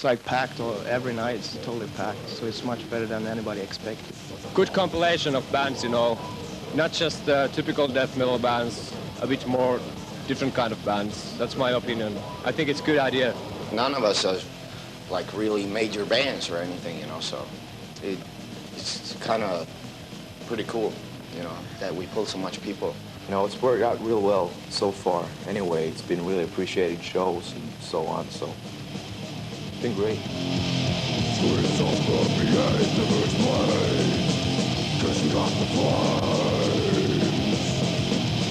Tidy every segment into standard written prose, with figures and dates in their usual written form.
it's like packed every night. It's totally packed, so it's much better than anybody expected. Good compilation of bands, you know, not just typical death metal bands, a bit more different kind of bands. That's my opinion. I think it's a good idea. None of us are like really major bands or anything, you know, so it's kind of pretty cool, you know, that we pull so much people. You know, it's worked out real well so far. Anyway, it's been really appreciated shows and so on, so it's been great.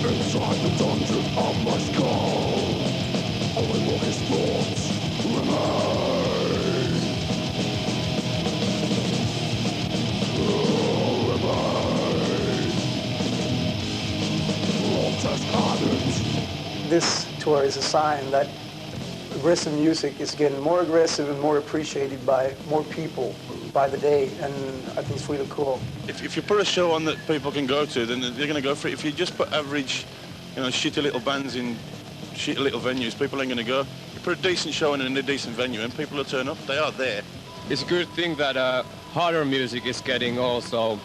Inside the dungeon of my skull, only Walker's thoughts remain. This tour is a sign that aggressive music is getting more aggressive and more appreciated by more people by the day, and I think it's really cool. If you put a show on that people can go to, then they're going to go for it. If you just put average, you know, shitty little bands in shitty little venues, people ain't going to go. You put a decent show in a decent venue and people will turn up. They are there. It's a good thing that harder music is getting also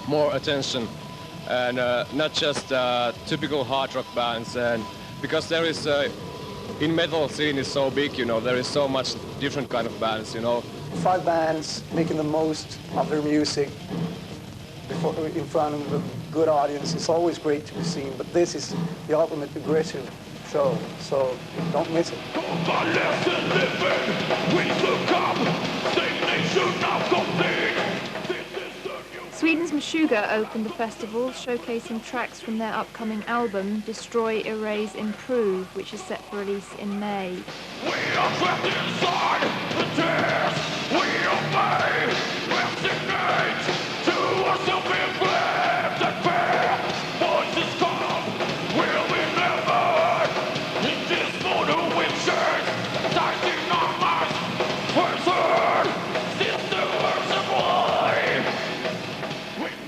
more attention, and not just typical hard rock bands, and because there is in metal scene is so big, you know, there is so much different kind of bands, you know. 5 bands making the most of their music in front of a good audience. It's always great to be seen, but this is the ultimate aggressive show, so don't miss it. Sweden's Meshuggah opened the festival, showcasing tracks from their upcoming album, Destroy, Erase, Improve, which is set for release in May. We are trapped inside the tears we obey, resignate to our self-inflicted fear. Voices come, will be never in this mortal witches, dicing our minds, person, sisters of life.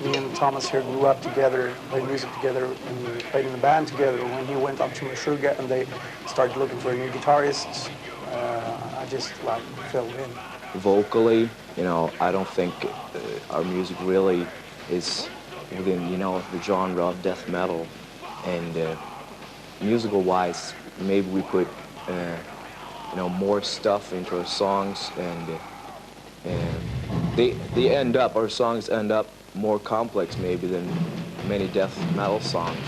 Me and Thomas here grew up together, played music together, and played in the band together. When he went up to Meshuggah and they started looking for a new guitarist, I just like fell in. Vocally, you know, I don't think our music really is within, you know, the genre of death metal. And musical-wise, maybe we put, you know, more stuff into our songs, and they end up, our songs end up more complex maybe than many death metal songs.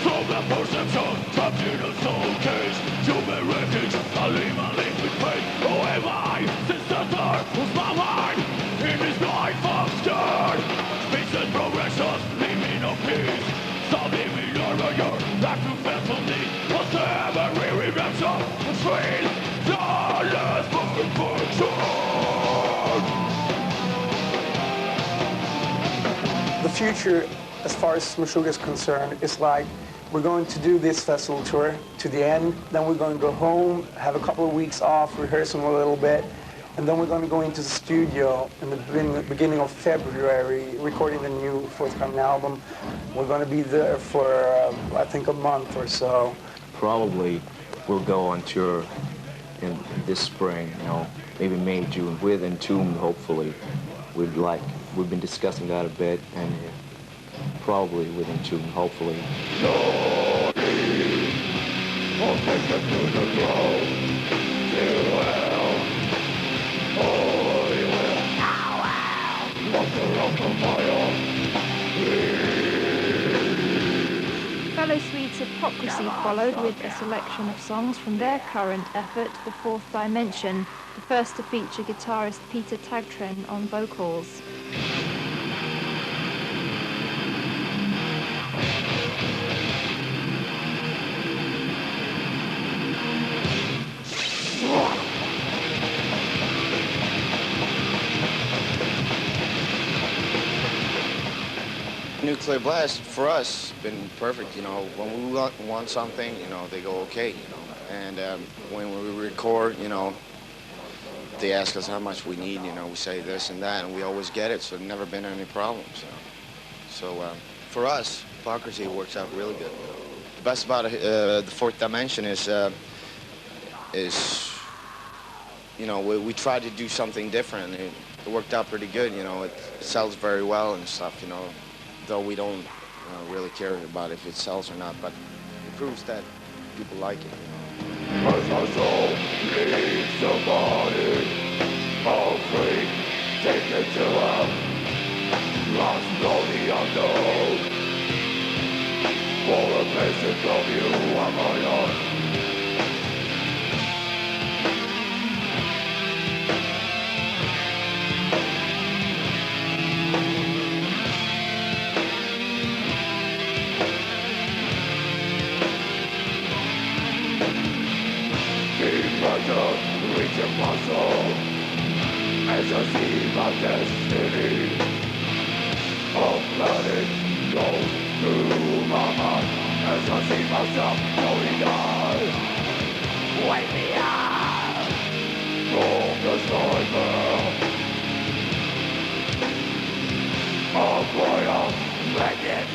From the perception, trapped in a soul cage, human wreckage, I leave my liquid pain. Who am I? Since the start, who's my mind? In this life I'm scared. Peace and progression, leave me no peace. Stop leaving your rigor, back to faithfully. What's the every redemption? Betrayed, flawless perfection. The future, as far as Meshuggah is concerned, is like we're going to do this festival tour to the end, then we're going to go home, have a couple of weeks off, rehearsing a little bit, and then we're going to go into the studio in the beginning of February, recording the new forthcoming album. We're going to be there for, I think, a month or so. Probably we'll go on tour in this spring, you know, maybe May, June, with Entombed, hopefully. We've been discussing that a bit, and probably with Entombed, hopefully. I'll take them to the ground. You will. Oh, you will. Monster of the fire. Fellow Swedes Hypocrisy followed with a selection of songs from their current effort, The Fourth Dimension, the first to feature guitarist Peter Tagtren on vocals. Nuclear Blast, for us, been perfect, you know. When we want something, you know, they go okay, you know. And when we record, you know, they ask us how much we need, you know, we say this and that, and we always get it, so there's never been any problems. So for us, Hypocrisy works out really good. The best about The Fourth Dimension is we tried to do something different. It worked out pretty good, it sells very well and stuff, though we don't really care about if it sells or not, but it proves that people like it, Cause our soul needs somebody, all free, take it to them, lost know the unknown, for a basic of you are my own. Reaching my soul as I see my destiny. All planet goes through my mind as I see myself going on. Wake me up from the nightmare. I'll cry out, make it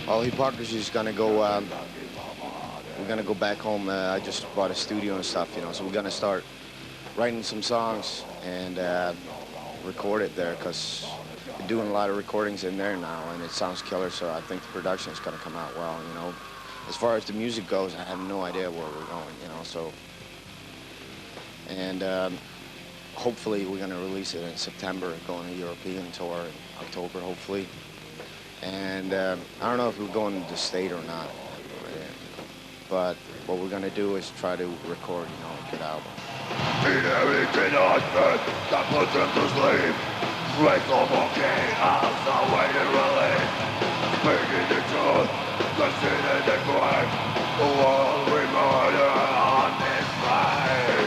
All Hypocrisy is gonna go. We're gonna go back home. I just bought a studio and stuff, so we're gonna start writing some songs and record it there, because we're doing a lot of recordings in there now, and it sounds killer. So I think the production is gonna come out well. As far as the music goes, I have no idea where we're going. And hopefully we're gonna release it in September, go on a European tour in October, hopefully. And I don't know if we're going to the state or not. But what we're gonna do is try to record, a good album. Inherited husband that puts him to sleep. Race of volcanoes, awaited release. Speaking the truth, the sin and the crime. The world we murder on this place.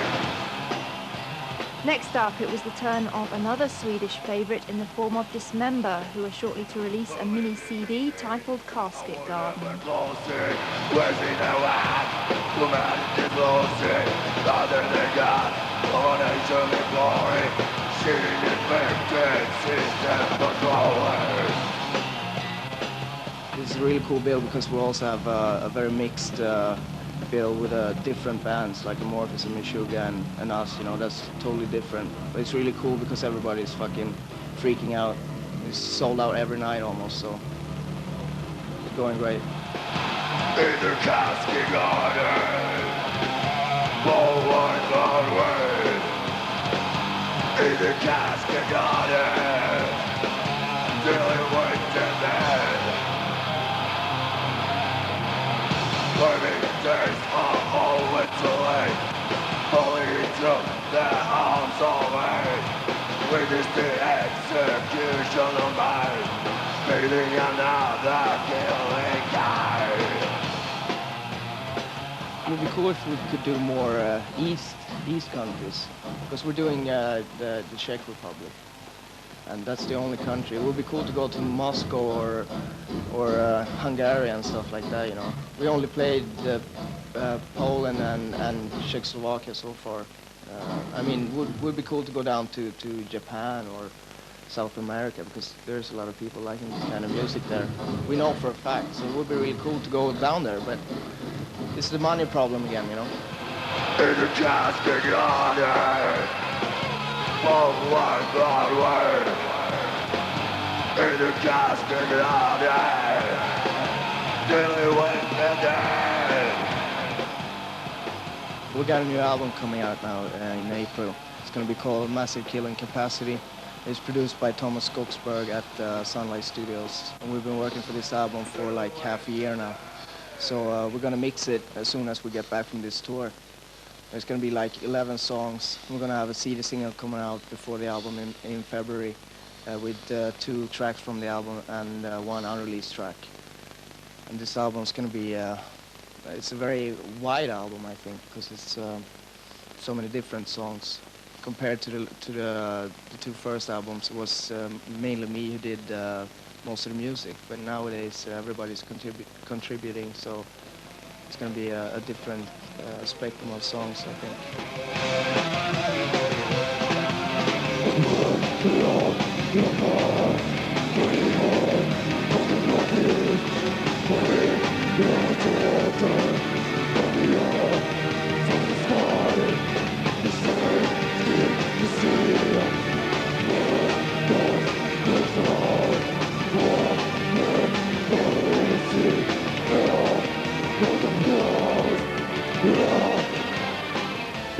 Next up, it was the turn of another Swedish favourite in the form of Dismember, who are shortly to release a mini CD titled Casket Garden. This is a really cool bill because we also have a very mixed bill with different bands like Amorphous and Meshuggah and us, that's totally different. But it's really cool because everybody's fucking freaking out. It's sold out every night almost, so it's going great. In the casket garden, forward onward. In the casket garden, dealing with the dead. Living days are always too late. Holy truth, their arms are made. Witness the execution of mine. Feeling another killing guide. It would be cool if we could do more east countries, because we're doing the Czech Republic, and that's the only country. It would be cool to go to Moscow or Hungary and stuff like that. We only played Poland and Czechoslovakia so far. Would be cool to go down to Japan or South America, because there's a lot of people liking this kind of music there. We know for a fact, so it would be really cool to go down there, but it's the money problem again, In the casket garden, forward onward. In the casket garden, dealing with the dead. We got a new album coming out now in April. It's going to be called Massive Killing Capacity. It's produced by Thomas Skogsberg at Sunlight Studios. And we've been working for this album for like half a year now. So we're going to mix it as soon as we get back from this tour. There's going to be like 11 songs. We're going to have a CD single coming out before the album in February with 2 tracks from the album and 1 unreleased track. And this album is going to be, it's a very wide album, I think, because it's so many different songs. Compared to the 2 first albums, it was mainly me who did most of the music, but nowadays everybody's contributing, so it's going to be a different spectrum of songs, I think.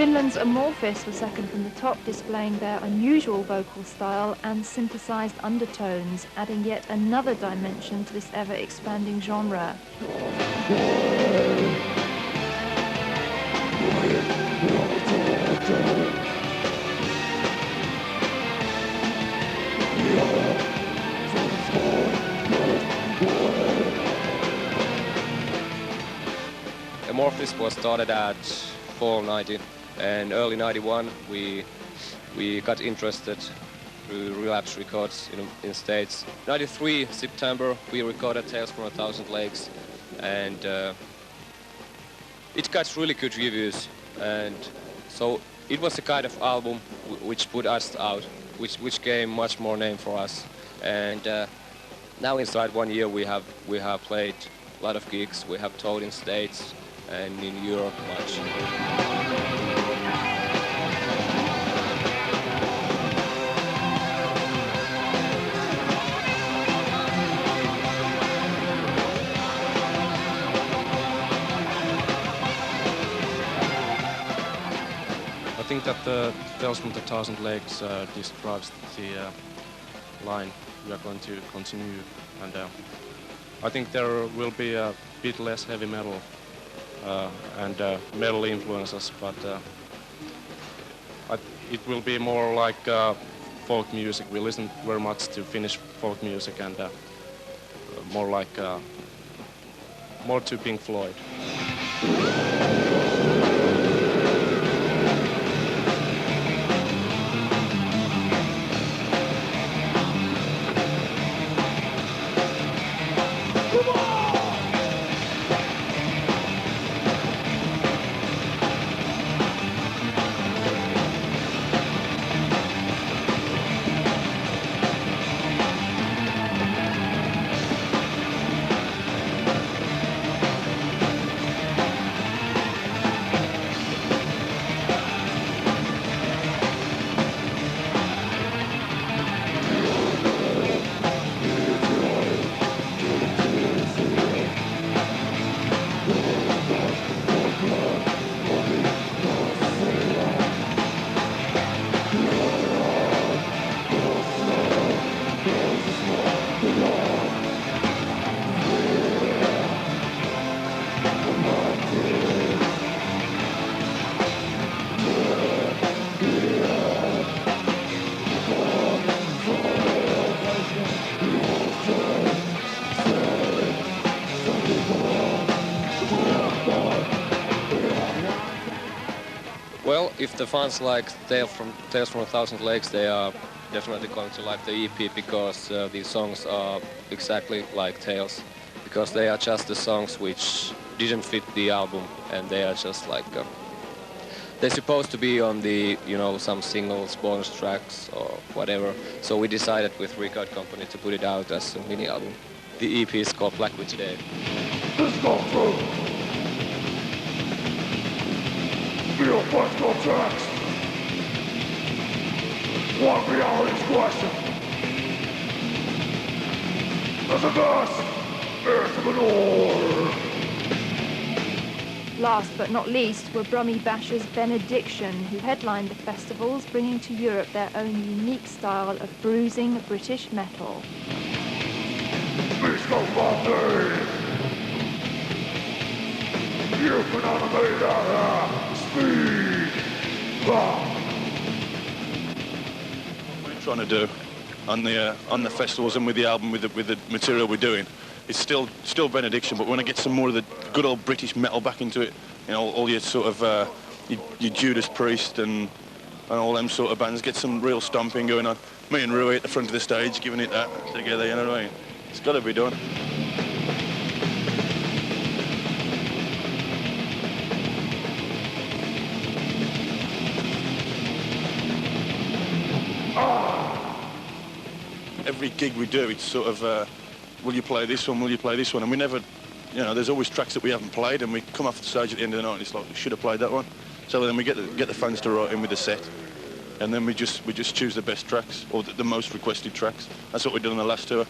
Finland's Amorphis were second from the top, displaying their unusual vocal style and synthesized undertones, adding yet another dimension to this ever-expanding genre. Amorphis was started at fall 90, and early 91 we got interested through Relapse Records in States. 93 September we recorded Tales from a Thousand Lakes, and it got really good reviews, and so it was a kind of album which put us out, which gave much more name for us. And now inside 1 year we have played a lot of gigs. We have toured in States and in Europe much. I think that the Tales from the Thousand Lakes describes the line we are going to continue, and I think there will be a bit less heavy metal and metal influences, but it will be more like folk music. We listen very much to Finnish folk music, and more like more to Pink Floyd. Well, if the fans like Tales from a Thousand Lakes, they are definitely going to like the EP, because these songs are exactly like Tales, because they are just the songs which didn't fit the album, and they are just like they're supposed to be on the, you know, some singles, bonus tracks or whatever. So we decided with record company to put it out as a mini album. The EP is called Black Witch Day. Let's go through. Feel practical tracks. One reality's question. There's a best entrepreneur. Last but not least were Brummy Basher's Benediction, who headlined the festivals, bringing to Europe their own unique style of bruising British metal. Beast of Monday. You can animate that speed. What we're trying to do on the festivals and with the album, with the material we're doing, it's still Benediction, but we want to get some more of the good old British metal back into it. You know, all your sort of your Judas Priest and all them sort of bands. Get some real stomping going on. Me and Rui at the front of the stage, giving it that together. You know what I mean? It's got to be done. Every gig we do, it's sort of, will you play this one, will you play this one? And we never, you know, there's always tracks that we haven't played, and we come off the stage at the end of the night and it's like, we should have played that one. So then we get the fans to write in with the set, and then we just choose the best tracks, or the most requested tracks. That's what we did on the last tour.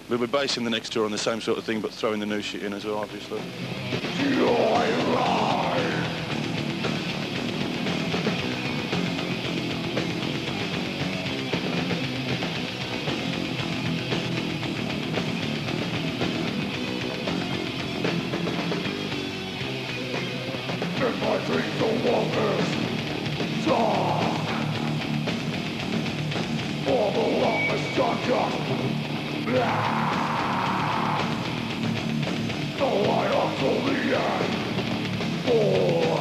We're basing the next tour on the same sort of thing, but throwing the new shit in as well, obviously. gotcha. The light up till the end. For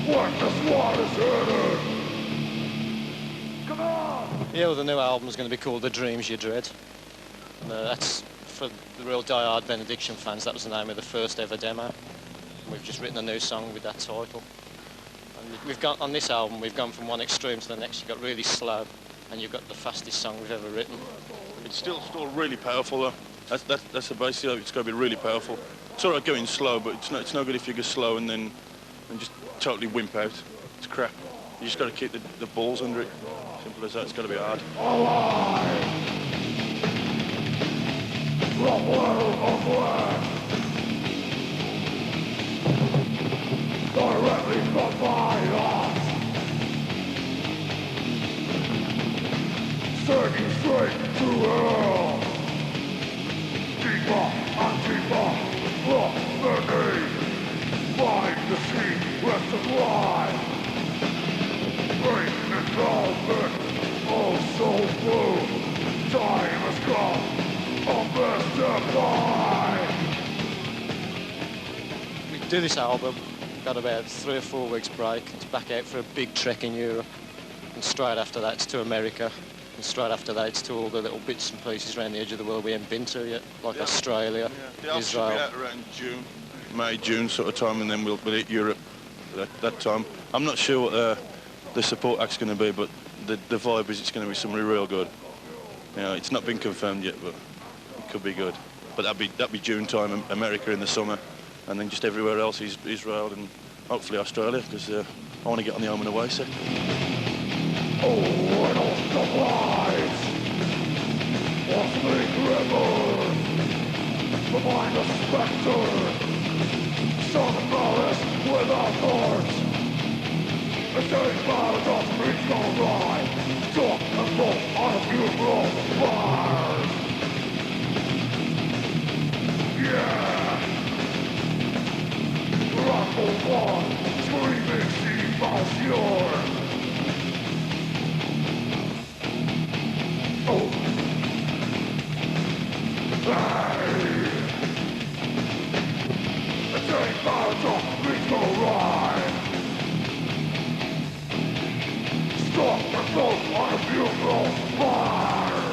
when the SWAT is headed. Come on! Yeah, well, the new album's going to be called The Dreams You Dread. And, that's for the real die-hard Benediction fans. That was the name of the first ever demo. And we've just written a new song with that title. And we've got on this album, we've gone from one extreme to the next. You've got really slow, and you've got the fastest song we've ever written. It's still really powerful though. That's the basis of it. It's got to be really powerful. It's all right going slow, but it's no good if you go slow and just totally wimp out. It's crap. You just got to keep the balls under it. Simple as that. It's got to be hard. Alive! The letter of land. Directly provide us. Taking straight to hell. Deeper and deeper. Look beneath. Find the sea, rest of life. Rain and velvet, oh so blue. Time has come, a best We do this album, got about 3 or 4 weeks break. It's back out for a big trek in Europe. And straight after that it's to America. And straight after that it's to all the little bits and pieces around the edge of the world we haven't been to yet, like Australia, Israel. Should be out around June, May, June sort of time, and then we'll hit Europe that time. I'm not sure what the support act's going to be, but the vibe is it's going to be somebody real good. You know, it's not been confirmed yet, but it could be good. But that'd be June time, America in the summer, and then just everywhere else is Israel and hopefully Australia, because I want to get on the home and away set. Oh, and all the lies was made rivers behind the spectre. Some malice without heart. A day cloud of reach go right. Talk and fall on a funeral fire. Yeah. Rifle one, screaming sea monsieur. Oh. Hey. A day cloud of reach go right. Stop and float on a funeral fire.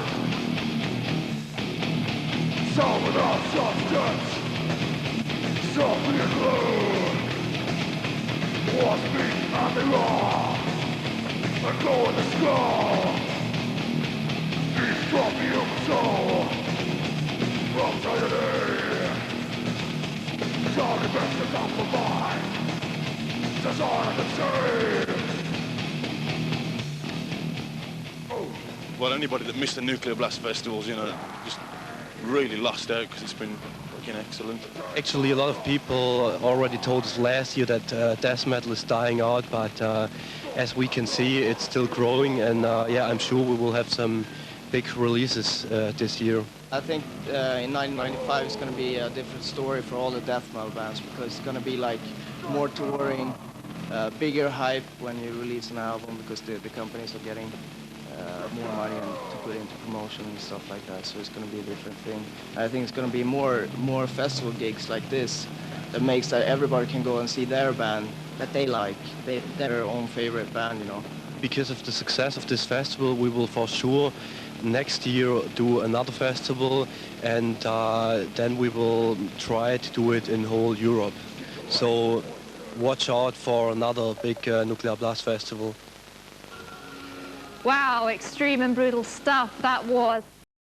Sound without substance. Something in blue. Was me and the law. And go in the skull. Each drop you soul. From tragedy. Talking back to top of mine. Desire to save. Well, anybody that missed the Nuclear Blast festivals, you know, just really lost out because it's been fucking excellent. Actually, a lot of people already told us last year that death metal is dying out, but as we can see, it's still growing, and yeah, I'm sure we will have some big releases this year. I think in 1995 it's going to be a different story for all the death metal bands, because it's going to be like more touring, bigger hype when you release an album, because the companies are getting more money to put into promotion and stuff like that, so it's going to be a different thing. I think it's going to be more festival gigs like this that makes that everybody can go and see their band that they like, their own favorite band, you know. Because of the success of this festival, we will for sure next year do another festival, and then we will try to do it in whole Europe. So watch out for another big Nuclear Blast festival. Wow, extreme and brutal stuff that was.